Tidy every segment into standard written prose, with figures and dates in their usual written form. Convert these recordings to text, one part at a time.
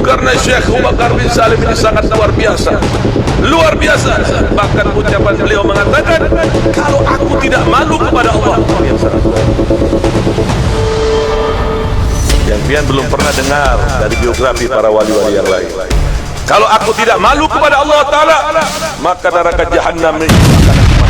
Karena Syekh Abu Bakar bin Salim ini sangat luar biasa. Luar biasa. Bahkan ucapan beliau mengatakan, kalau aku tidak malu kepada Allah. Yang pian belum pernah dengar dari biografi para wali-wali yang lain. Kalau aku tidak malu kepada Allah Ta'ala, maka neraka Jahannam ini akan dimatikan.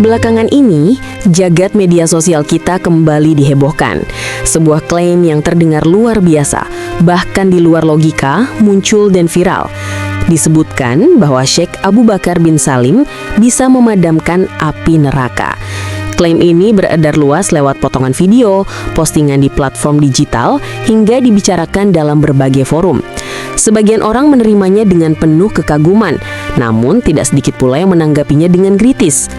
Belakangan ini, jagat media sosial kita kembali dihebohkan. Sebuah klaim yang terdengar luar biasa, bahkan di luar logika, muncul dan viral. Disebutkan bahwa Syekh Abu Bakar bin Salim bisa memadamkan api neraka. Klaim ini beredar luas lewat potongan video, postingan di platform digital, hingga dibicarakan dalam berbagai forum. Sebagian orang menerimanya dengan penuh kekaguman, namun tidak sedikit pula yang menanggapinya dengan kritis.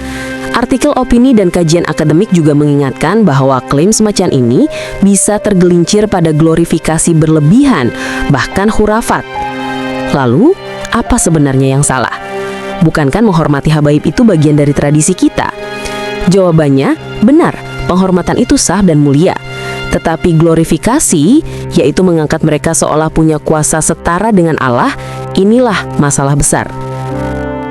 Artikel opini dan kajian akademik juga mengingatkan bahwa klaim semacam ini bisa tergelincir pada glorifikasi berlebihan, bahkan khurafat. Lalu, apa sebenarnya yang salah? Bukankah menghormati habaib itu bagian dari tradisi kita? Jawabannya, benar, penghormatan itu sah dan mulia. Tetapi glorifikasi, yaitu mengangkat mereka seolah punya kuasa setara dengan Allah, inilah masalah besar.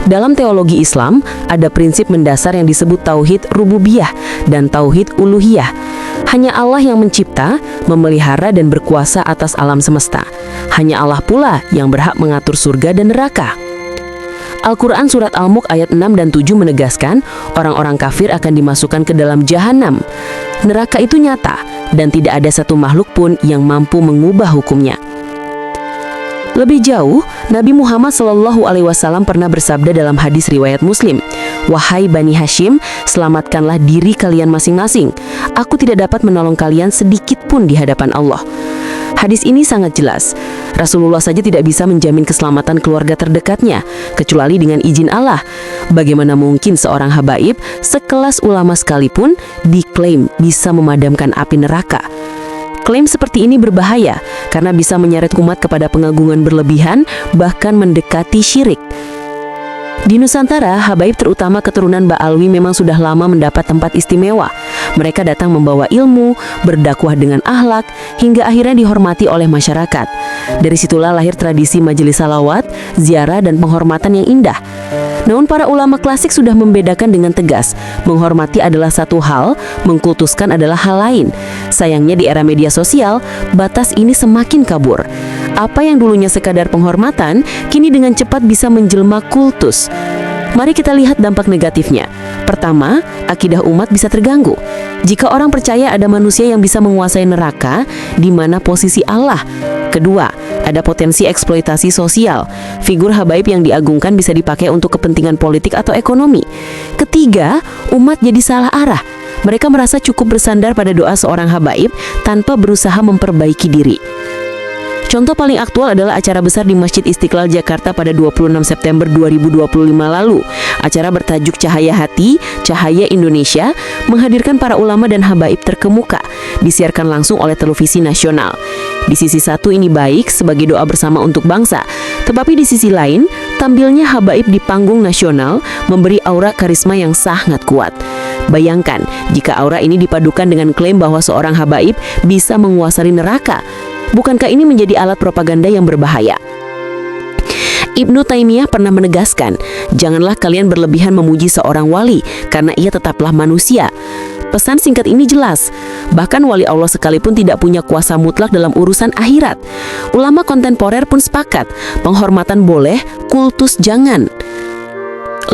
Dalam teologi Islam, ada prinsip mendasar yang disebut tauhid rububiyah dan tauhid uluhiyah. Hanya Allah yang mencipta, memelihara dan berkuasa atas alam semesta. Hanya Allah pula yang berhak mengatur surga dan neraka. Al-Quran Surat Al-Mulk ayat 6 dan 7 menegaskan orang-orang kafir akan dimasukkan ke dalam jahanam. Neraka itu nyata dan tidak ada satu makhluk pun yang mampu mengubah hukumnya. Lebih jauh, Nabi Muhammad SAW pernah bersabda dalam hadis riwayat Muslim, "Wahai Bani Hashim, selamatkanlah diri kalian masing-masing. Aku tidak dapat menolong kalian sedikit pun di hadapan Allah." Hadis ini sangat jelas. Rasulullah saja tidak bisa menjamin keselamatan keluarga terdekatnya, kecuali dengan izin Allah. Bagaimana mungkin seorang habaib, sekelas ulama sekalipun, diklaim bisa memadamkan api neraka? Klaim seperti ini berbahaya karena bisa menyeret umat kepada pengagungan berlebihan, bahkan mendekati syirik. Di Nusantara, habaib terutama keturunan Ba'alwi memang sudah lama mendapat tempat istimewa. Mereka datang membawa ilmu, berdakwah dengan akhlak, hingga akhirnya dihormati oleh masyarakat. Dari situlah lahir tradisi majelis salawat, ziarah, dan penghormatan yang indah. Namun para ulama klasik sudah membedakan dengan tegas. Menghormati adalah satu hal, mengkultuskan adalah hal lain. Sayangnya di era media sosial, batas ini semakin kabur. Apa yang dulunya sekadar penghormatan, kini dengan cepat bisa menjelma kultus. Mari kita lihat dampak negatifnya. Pertama, akidah umat bisa terganggu. Jika orang percaya ada manusia yang bisa menguasai neraka, di mana posisi Allah. Kedua, ada potensi eksploitasi sosial. Figur habaib yang diagungkan bisa dipakai untuk kepentingan politik atau ekonomi. Ketiga, umat jadi salah arah. Mereka merasa cukup bersandar pada doa seorang habaib tanpa berusaha memperbaiki diri. Contoh paling aktual adalah acara besar di Masjid Istiqlal Jakarta pada 26 September 2025 lalu. Acara bertajuk Cahaya Hati, Cahaya Indonesia, menghadirkan para ulama dan habaib terkemuka, disiarkan langsung oleh televisi nasional. Di sisi satu ini baik sebagai doa bersama untuk bangsa, tetapi di sisi lain, tampilnya habaib di panggung nasional memberi aura karisma yang sangat kuat. Bayangkan, jika aura ini dipadukan dengan klaim bahwa seorang habaib bisa menguasai neraka. Bukankah ini menjadi alat propaganda yang berbahaya? Ibnu Taimiyah pernah menegaskan, janganlah kalian berlebihan memuji seorang wali, karena ia tetaplah manusia. Pesan singkat ini jelas, bahkan wali Allah sekalipun tidak punya kuasa mutlak dalam urusan akhirat. Ulama kontemporer pun sepakat, penghormatan boleh, kultus jangan.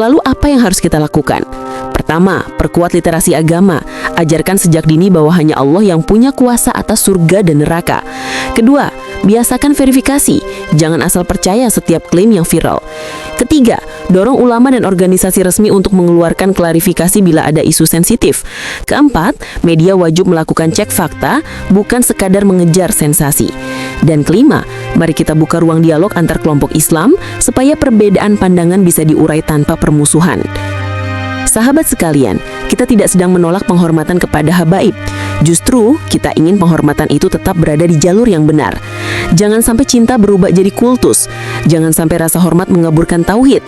Lalu apa yang harus kita lakukan? Pertama, perkuat literasi agama. Ajarkan sejak dini bahwa hanya Allah yang punya kuasa atas surga dan neraka. Kedua, biasakan verifikasi. Jangan asal percaya setiap klaim yang viral. Ketiga, dorong ulama dan organisasi resmi untuk mengeluarkan klarifikasi bila ada isu sensitif. Keempat, media wajib melakukan cek fakta, bukan sekadar mengejar sensasi. Dan kelima, mari kita buka ruang dialog antar kelompok Islam supaya perbedaan pandangan bisa diurai tanpa permusuhan. Sahabat sekalian, kita tidak sedang menolak penghormatan kepada habaib. Justru, kita ingin penghormatan itu tetap berada di jalur yang benar. Jangan sampai cinta berubah jadi kultus. Jangan sampai rasa hormat mengaburkan tauhid.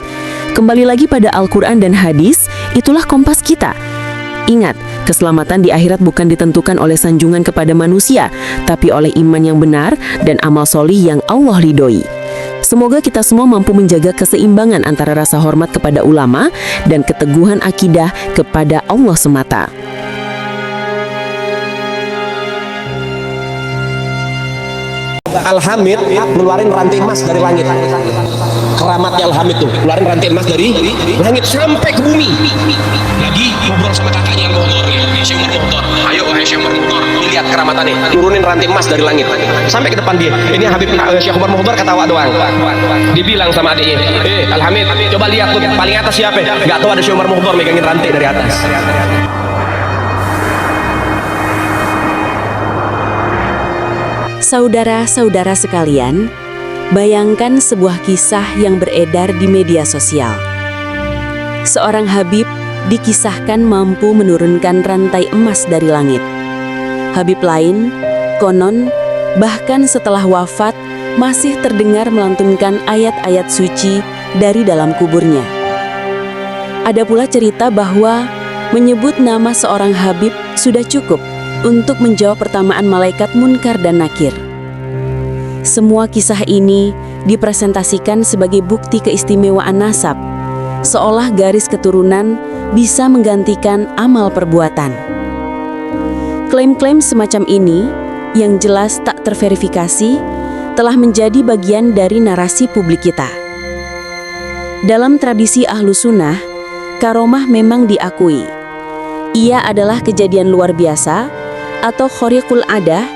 Kembali lagi pada Al-Quran dan hadis, itulah kompas kita. Ingat, keselamatan di akhirat bukan ditentukan oleh sanjungan kepada manusia, tapi oleh iman yang benar dan amal solih yang Allah ridhoi. Semoga kita semua mampu menjaga keseimbangan antara rasa hormat kepada ulama dan keteguhan akidah kepada Allah semata. Al-Hamid ngeluarin rantai emas dari langit. Keramatnya Al-Hamid tuh ngeluarin rantai emas dari langit sampai ke bumi. Lagi ngobrol sama kakaknya yang motor, Syekh Umar Motor. Ayo wahai Syekh Umar Motor, lihat keramatannya. Nurunin rantai emas dari langit sampai ke depan dia. Ini Habib Syekh Umar Motor ketawa doang. Dibilang sama adiknya, Al-Hamid, coba lihat tuh paling atas siapa? Gak tahu ada Syekh Umar Motor megangin rantai dari atas. Saudara-saudara sekalian, bayangkan sebuah kisah yang beredar di media sosial. Seorang Habib dikisahkan mampu menurunkan rantai emas dari langit. Habib lain, konon, bahkan setelah wafat, masih terdengar melantunkan ayat-ayat suci dari dalam kuburnya. Ada pula cerita bahwa menyebut nama seorang Habib sudah cukup untuk menjawab pertamaan malaikat Munkar dan Nakir. Semua kisah ini dipresentasikan sebagai bukti keistimewaan nasab, seolah garis keturunan bisa menggantikan amal perbuatan. Klaim-klaim semacam ini, yang jelas tak terverifikasi, telah menjadi bagian dari narasi publik kita. Dalam tradisi Ahlus Sunnah, karomah memang diakui. Ia adalah kejadian luar biasa atau khariqul adah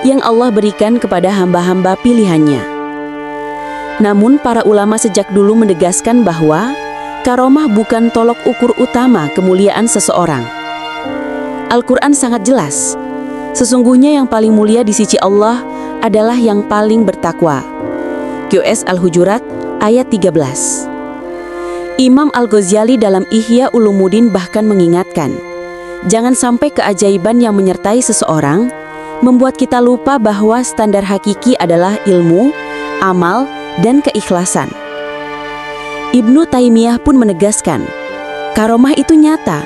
yang Allah berikan kepada hamba-hamba pilihannya. Namun para ulama sejak dulu menegaskan bahwa karomah bukan tolok ukur utama kemuliaan seseorang. Al-Quran sangat jelas, sesungguhnya yang paling mulia di sisi Allah adalah yang paling bertakwa. QS Al-Hujurat ayat 13. Imam Al-Ghazali dalam Ihya Ulumuddin bahkan mengingatkan, jangan sampai keajaiban yang menyertai seseorang membuat kita lupa bahwa standar hakiki adalah ilmu, amal, dan keikhlasan. Ibnu Taimiyah pun menegaskan, karomah itu nyata,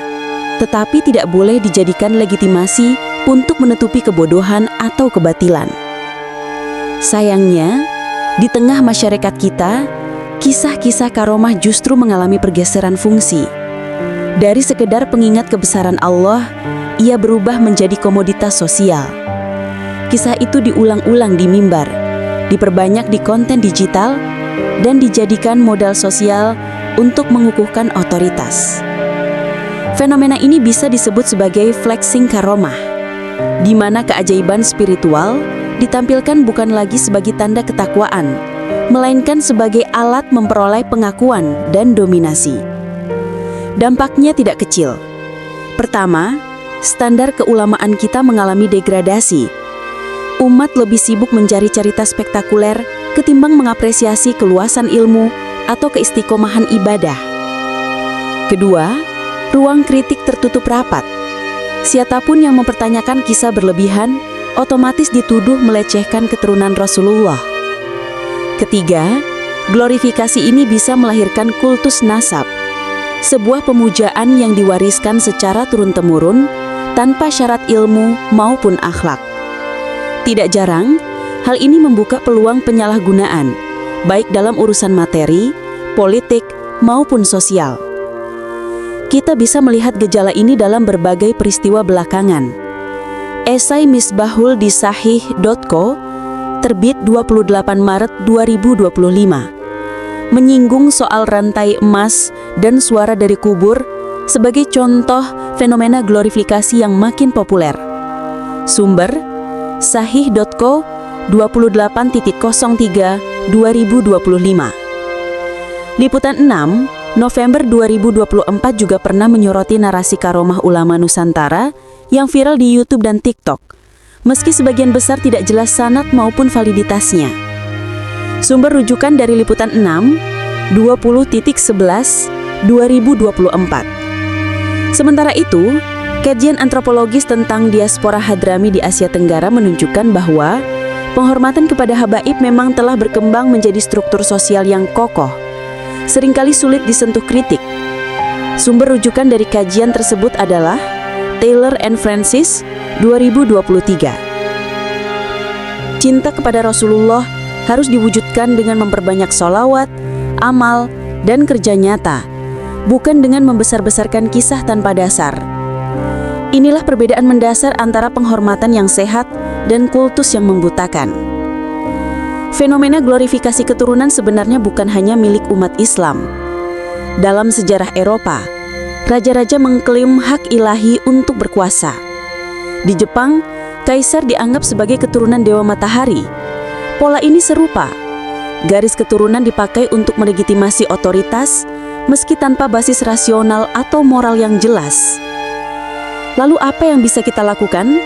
tetapi tidak boleh dijadikan legitimasi untuk menutupi kebodohan atau kebatilan. Sayangnya, di tengah masyarakat kita, kisah-kisah karomah justru mengalami pergeseran fungsi. Dari sekedar pengingat kebesaran Allah, ia berubah menjadi komoditas sosial. Kisah itu diulang-ulang di mimbar, diperbanyak di konten digital, dan dijadikan modal sosial untuk mengukuhkan otoritas. Fenomena ini bisa disebut sebagai flexing karomah, di mana keajaiban spiritual ditampilkan bukan lagi sebagai tanda ketakwaan, melainkan sebagai alat memperoleh pengakuan dan dominasi. Dampaknya tidak kecil. Pertama, standar keulamaan kita mengalami degradasi. Umat lebih sibuk mencari cerita spektakuler ketimbang mengapresiasi keluasan ilmu atau keistiqomahan ibadah. Kedua, ruang kritik tertutup rapat. Siapapun yang mempertanyakan kisah berlebihan, otomatis dituduh melecehkan keturunan Rasulullah. Ketiga, glorifikasi ini bisa melahirkan kultus nasab, sebuah pemujaan yang diwariskan secara turun-temurun tanpa syarat ilmu maupun akhlak. Tidak jarang, hal ini membuka peluang penyalahgunaan, baik dalam urusan materi, politik, maupun sosial. Kita bisa melihat gejala ini dalam berbagai peristiwa belakangan. Esai Misbahul di Sahih.co, terbit 28 Maret 2025, menyinggung soal rantai emas dan suara dari kubur sebagai contoh fenomena glorifikasi yang makin populer. Sumber Sahih.co 28.03 2025. Liputan 6 November 2024 juga pernah menyoroti narasi karomah ulama Nusantara yang viral di YouTube dan TikTok, meski sebagian besar tidak jelas sanad maupun validitasnya. Sumber rujukan dari Liputan 6 20.11 2024. Sementara itu, kajian antropologis tentang diaspora Hadrami di Asia Tenggara menunjukkan bahwa Penghormatan kepada habaib memang telah berkembang menjadi struktur sosial yang kokoh, seringkali sulit disentuh kritik. Sumber rujukan dari kajian tersebut adalah Taylor and Francis 2023. Cinta kepada Rasulullah harus diwujudkan dengan memperbanyak sholawat, amal, dan kerja nyata, bukan dengan membesar-besarkan kisah tanpa dasar. Inilah perbedaan mendasar antara penghormatan yang sehat dan kultus yang membutakan. Fenomena glorifikasi keturunan sebenarnya bukan hanya milik umat Islam. Dalam sejarah Eropa, raja-raja mengklaim hak ilahi untuk berkuasa. Di Jepang, kaisar dianggap sebagai keturunan dewa matahari. Pola ini serupa. Garis keturunan dipakai untuk melegitimasi otoritas, meski tanpa basis rasional atau moral yang jelas. Lalu apa yang bisa kita lakukan?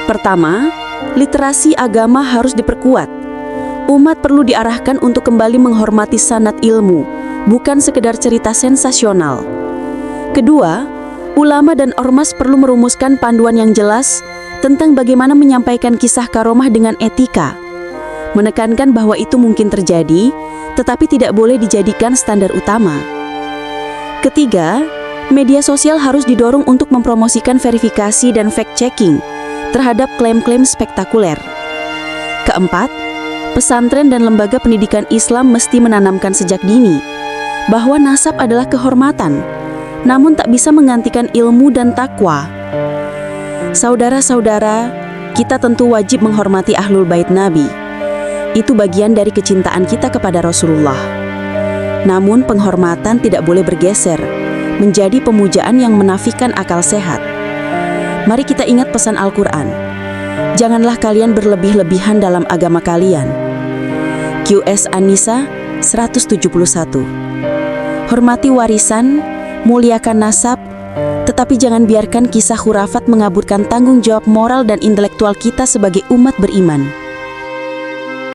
Pertama, literasi agama harus diperkuat. Umat perlu diarahkan untuk kembali menghormati sanad ilmu, bukan sekedar cerita sensasional. Kedua, ulama dan ormas perlu merumuskan panduan yang jelas tentang bagaimana menyampaikan kisah karomah dengan etika. Menekankan bahwa itu mungkin terjadi, tetapi tidak boleh dijadikan standar utama. Ketiga, media sosial harus didorong untuk mempromosikan verifikasi dan fact-checking terhadap klaim-klaim spektakuler. Keempat, pesantren dan lembaga pendidikan Islam mesti menanamkan sejak dini bahwa nasab adalah kehormatan, namun tak bisa menggantikan ilmu dan takwa. Saudara-saudara, kita tentu wajib menghormati Ahlul Bait Nabi. Itu bagian dari kecintaan kita kepada Rasulullah. Namun penghormatan tidak boleh bergeser menjadi pemujaan yang menafikan akal sehat. Mari kita ingat pesan Al-Quran. Janganlah kalian berlebih-lebihan dalam agama kalian. QS An-Nisa 171. Hormati warisan, muliakan nasab, tetapi jangan biarkan kisah khurafat mengaburkan tanggung jawab moral dan intelektual kita sebagai umat beriman.